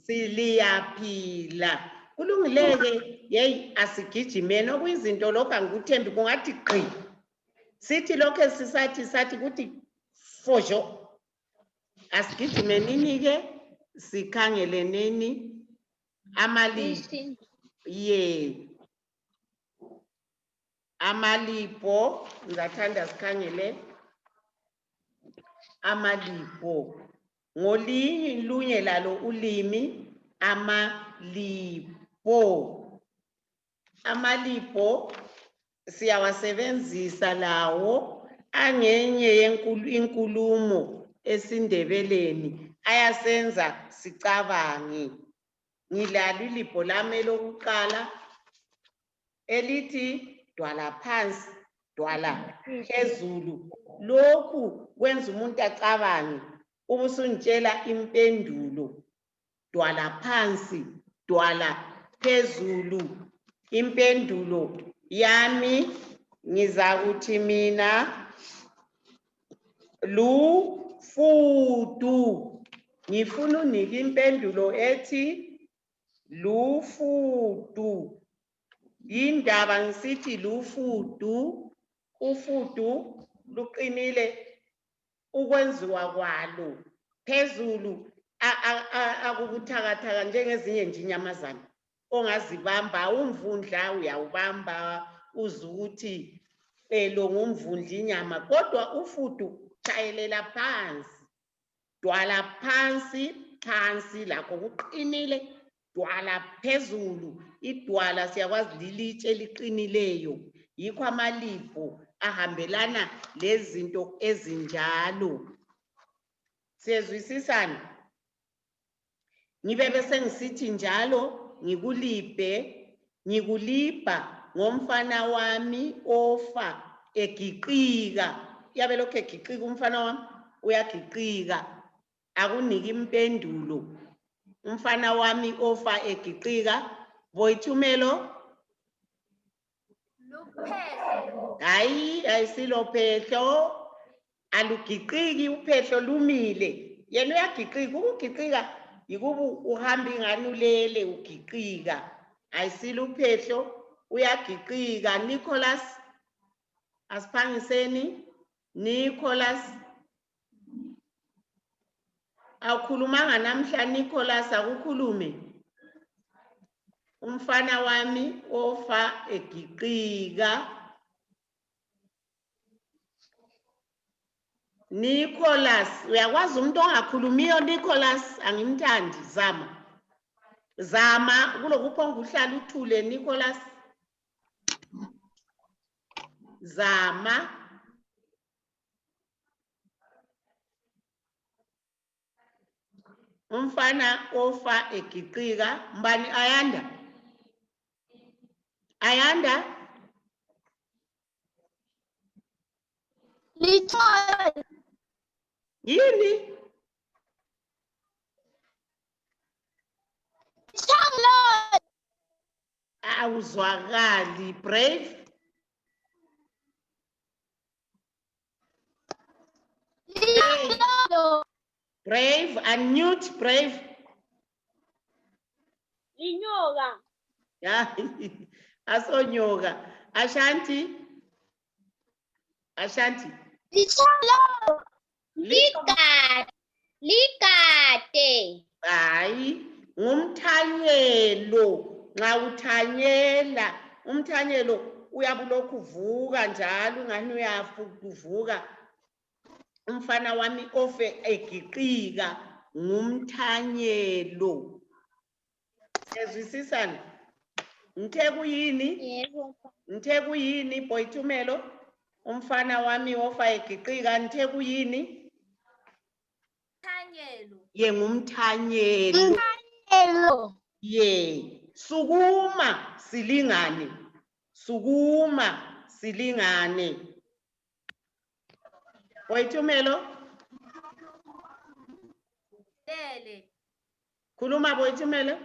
Siliyaphila. Kulungileke yeyi asigijimeni okuyizinto lokho angikuthembi kungathi gqi. Sithi lokho sisathi kuthi fojo. Asigijimeni ke sikhangeleneni amalipo. Ye. Amalipo ngizathanda sikhangele amalipo. Ngolinye lunye lalo ulimi amalipo. Amalipo siyawasebenzisa lawo angenye inkulumo esindebeleni ayasenza sicabange. Ngilalo ilipo lami lokuqala elithi dwala phansi dwala phezulu. Lokhu kwenza umuntu acabange. Ubusungitshela impendulo. Dwala phansi dwala phezulu. Impendulo yami ngizakuthi mina lufudu. Ngifuna unika impendulo ethi lufudu. Indaba ngisithi lufudu. Ufudu luqinile ukwenziwa kwalo. Phezulu akubuthakathaka njengezinye nje inyamazana ongazibamba. Umvundla uyawubamba uzukuthi lo ngumvundla inyama, kodwa ufudu chayelela phansi. Dwala phansi phansi lakho kuqinile. Dwala phezulu. Idwala siyakwazi lilitshe eliqinileyo. Yikho amalipo ahambelana lezinto ezinjalo. Siyezwisisana? Ngibe bese ngisithi njalo ngikulipa ngomfana wami ofa egiqika. Yabe lokho egiqika umfana wami uyagiqika. Akunika impendulo. Umfana wami ofa egiqika. Boyithumelo? Luphehlo. Hayi ayisilo phehlo. Alugiqiki uphehlo lumile. Yena uyagiqika. Ukugiqika yikuba uhamba ingani ulele ugiqika. Ayisilo uphehlo uyagiqika. Nicholas asiphangiseni. Nicholas awukhulumanga namhla Nicholas akukhulume. Umfana wami ofa egiqika. Nicholas uyakwazi umuntu ongakhulumiyo Nicholas angimthandi. Zama kulokuphonga uhlala uthule Nicholas. Zama. Umfana ofa egiqika. Mbani Ayanda? Ayanda? Little. Yini? Charlotte. Awuzwakali. Brave? Little. Brave. Unmute. Brave. Inyoka. Yeah. Asonyoka. Ashanti? Ashanti? Little. Likate. Hayi, ngumthanyelo. Nxa uthanyela, umthanyelo uyabulokhu uvuka njalo ngani uyavuka. Umfana wami ofe egiqika ngumthanyelo. Siyezwisisana? Ngithe kuyini? Yebo. Ngithe kuyini Boyithumelo? Umfana wami ofa egiqika ngithe kuyini? Thanyelo. Ye ngumthanyelo. Thanyelo. Ye. Sukuma silingane. Sukuma silingane. Boyithumelo? Delele. Khuluma Boyithumelo?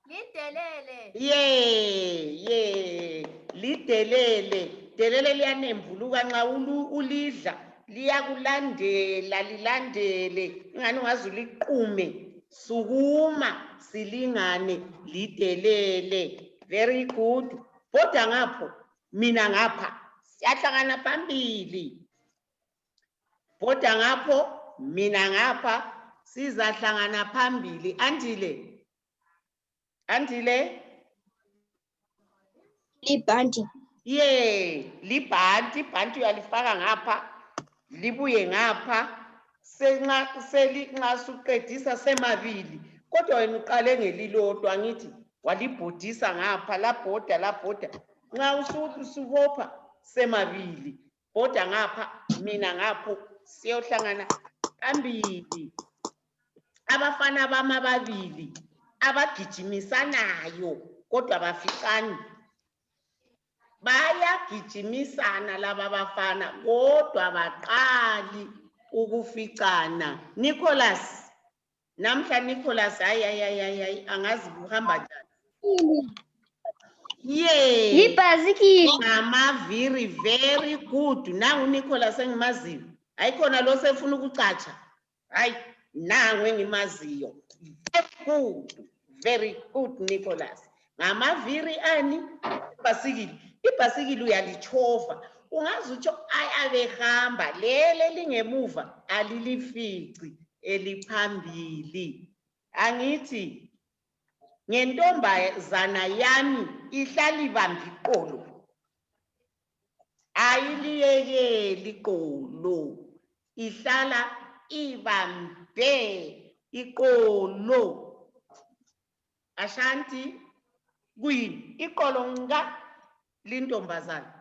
Lidelele. Ye. Lidelele. Delele liyanembuluka nxa ulidla liyakulandela lilandele ingani ungaze uliqume sukuma silingane lidelele very good bhoda ngapho mina ngapha siyahlangana phambili bhoda ngapho mina ngapha sizahlangana phambili andile Libhanti. Libhanti uyalifaka ngapha libuye ngapha nxa suqedisa semabili kodwa wena uqale ngelilodwa ngithi walibhodisa ngapha labhoda nxa usubopha semabili bhoda ngapha mina ngapho siyohlangana phambili abafana bami ababili abagijimisanayo kodwa baficani bayagijimisana laba bafana kodwa baqali ukuficana Nicholas namhla Nicholas hayi angazi kuhamba njani Libhasikili. ngamaviri very good nangu Nicholas engimaziyo ayikhona lo sefuna ukucatsha hayi nangu engimaziyo very good Nicholas ngamaviri ani ibhasikili uyalichova ungazi utsho abehamba lele lingemuva alilifici eliphambili angithi ngentombazana yami ihlala ibambe iqolo ayiliyekeli iqolo ihlala ibambe iqolo Ashanti kuyini iqolo ngika lintombazana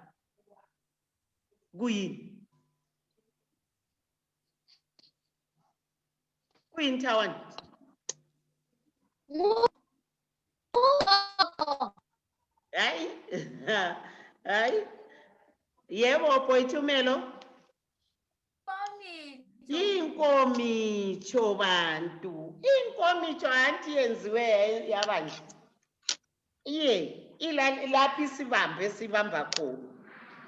kuyini Thawana hayi yebo Boyithumelo inkomitho bantu inkomitho anti yenziwe yabanje ilapha isibambe esibamba khona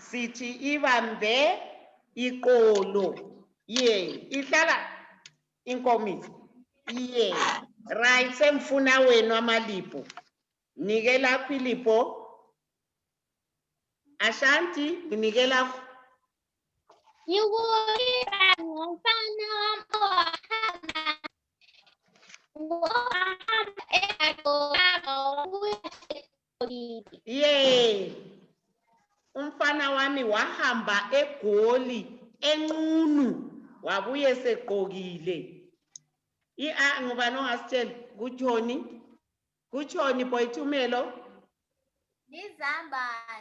sithi ibambe iqolo ihlala inkomitho right semfuna wenu amalipho nike lapho ilipho Ashanti nginike lapho Yukulipa ngumfana umfana wami wahamba eGoli enqunu wabuye segqokile ngubani ongasitshela kutshoni Boyithumelo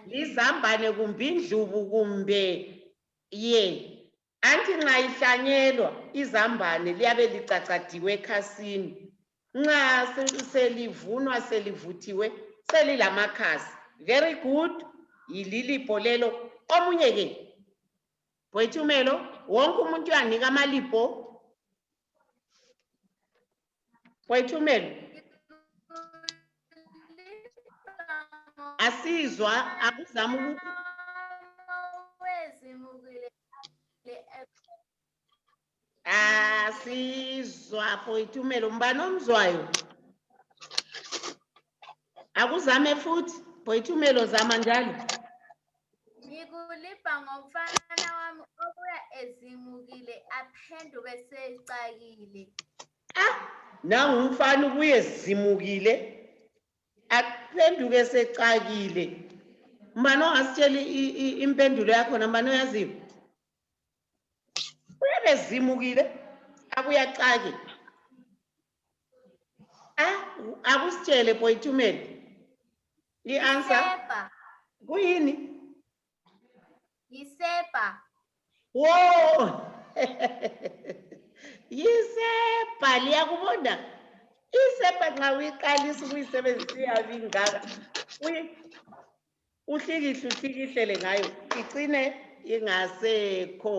lizambane kumbe indlubu kumbe anti nxa ihlanyelwa izambane liyabe licacadiwe ekhasini nxa selivunwa selivuthiwe selilamakhasi very good yililipho lelo omunye ke Boyithumelo wonke umuntu uyanika amalipho Boyithumelo asizwa akuzama asizwa Boyithumelo mbani omzwayo akuzame futhi Boyithumelo zama njalo Ngikulipa ngomfana wami obuya ezimukile aphenduke secakile. Nangu umfana ubuye ezimukile aphenduke secakile mbani ongasitshela impendulo yakho mbani oyaziyo uyabe ezimukile abuya cake akusitshele Boyithumelo i-answer kuyini Yisepa. Yisepa liyakubona isepa nxa uyiqalisa ukuyisebenzisa iyabe ingaka uhlikihle ngayo icine ingasekho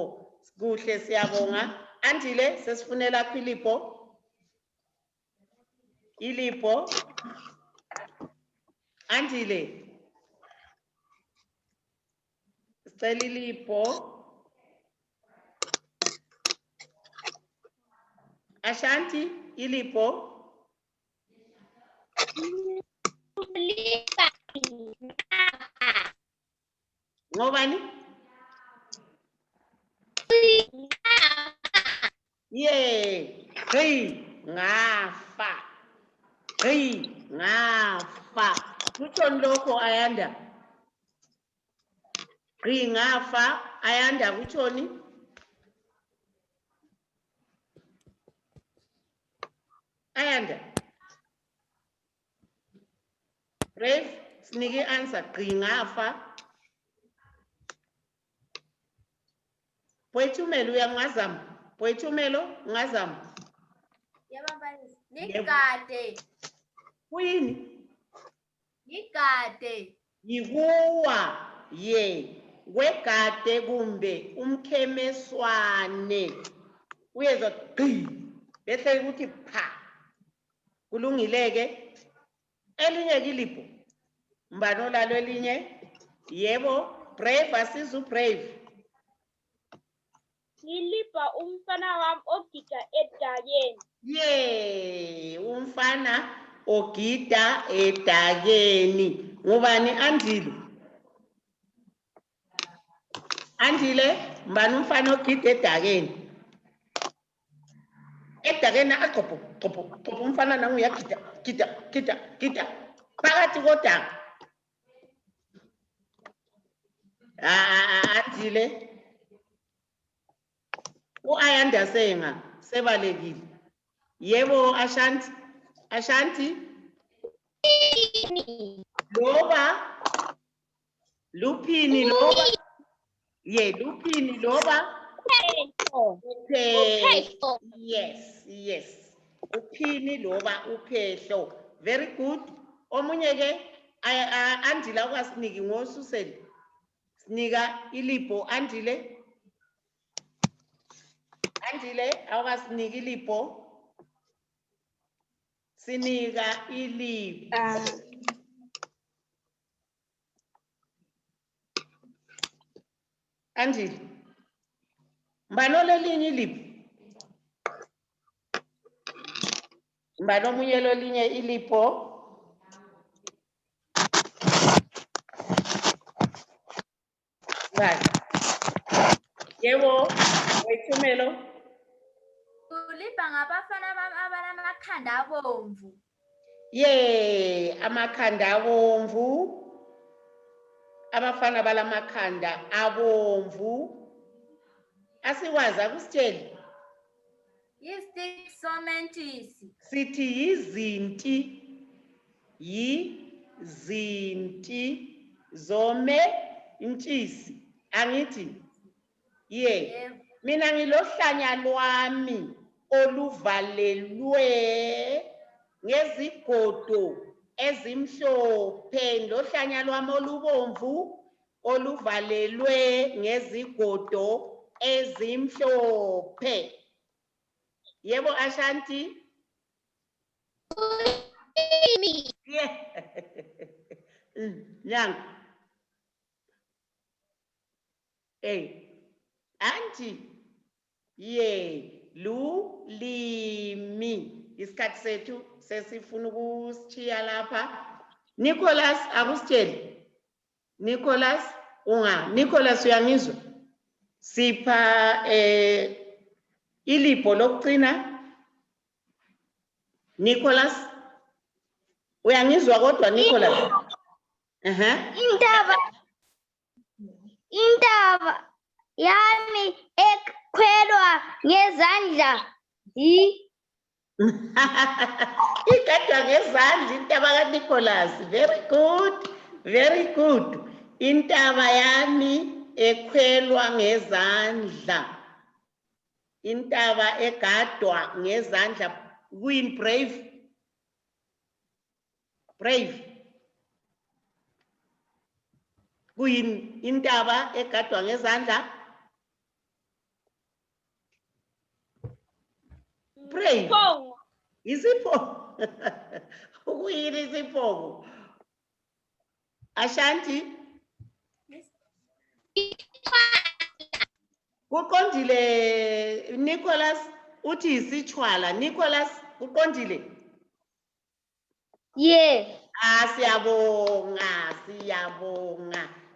kuhle siyabonga andile sesifunela Philippo ilipho andile sicela ilipho Ashanti, Ilipo. Ngobani? Yeah. Hey, ngafa. Hey, ngafa. Kuthoni lokho Ayanda? Hey, ngafa. Ayanda kuthoni? Ayanda. Brave, sinike answer. Ngafa. Poyitumelo uyangazama. Poyitumelo ngazama. Yebo mfundisi. Nigade. Kuyini? Nigade. Yikuwa ye wegade kumbe umkhemeswane uyezwa gqi bese ukuthi pha kulungileke elinye kilipho mbano lalo elinye yebo brave asizu brave Ngilipha umfana wami ogida edakeni. ye umfana ogida edakeni ngubani Andile Andile mbani umfana ogida edakeni edakeni aqopho qopho umfana nangu uyagida gida phakathi kodaka Andile uAyanda senga sebalekile yebo Ashanti loba luphini loba ye luphini loba uphehlo yes uphini loba uphehlo very good omunye ke Andile ukwasiniki ngosusele sinika ilipho Andile awukasiniki ilipho sinika ilipho Andile mbano lelinye ilipho mbano omunye lelinye ilipho yebo wethumelo Ulipha ngabafana bami abanamakhanda abomvu. ye amakhanda abomvu abafana balamakhanda abomvu asikwazi akusitsheli Yi-stick somentisi. sithi yizinti zome intshisi angithi ye Yebo. mina ngilohlanya lwami oluvalelwe ngezigodo ezimhlophe ngilohlanya lwami olubomvu oluvalelwe ngezigodo ezimhlophe yebo Ashanti yeah nyanga anti ye lulimi isikhathi sethu sesifuna ukushiya lapha Nicholas akusitsheli Nicholas Nicholas uyangizwa sipha ilipho lokugcina Nicholas uyangizwa kodwa Nicholas Intaba yami ekhwelwa ngezandla igadwa ngezandla intaba kaNicholas very good intaba yami ekhwelwa ngezandla intaba egadwa ngezandla Queen brave Queen intaba egadwa ngezandla brave isipho ukuyini isipho Ashanti kuqondile Nicholas uthi isitshwala. Nicholas, uqondile? Yes. Siyabonga.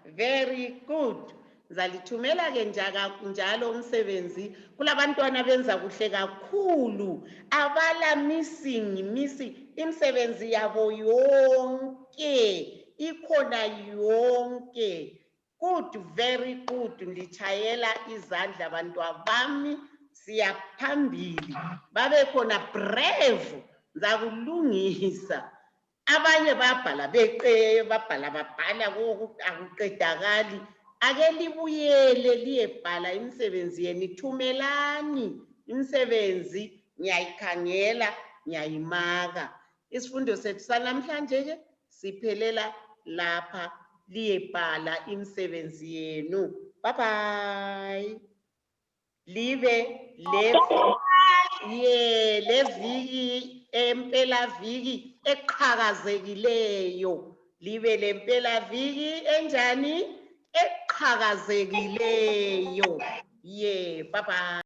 Very good. Ngizalithumela ke njalo umsebenzi. Kulabantwana benza kuhle kakhulu. Abala missing. Imisebenzi yabo yonke ikhona yonke. Good, very good. Nditshayela izandla bantwana bami. Siyaphambili. Babe khona brave. Ngizakulungisa. Abanye babhala beqe babhala akuqedakali. Ake libuyele liyebhala imisebenzi yenu, ithumelani imisebenzi, ngiyayikhangela, ngiyayimaka. Isifundo sethu sanamhlanje ke siphelela lapha, liyebhala imisebenzi yenu. Bye bye. Libe leviki empelaviki eqhakazekileyo. Libe lempelaviki enjani? Eqhakazekileyo. Bye bye.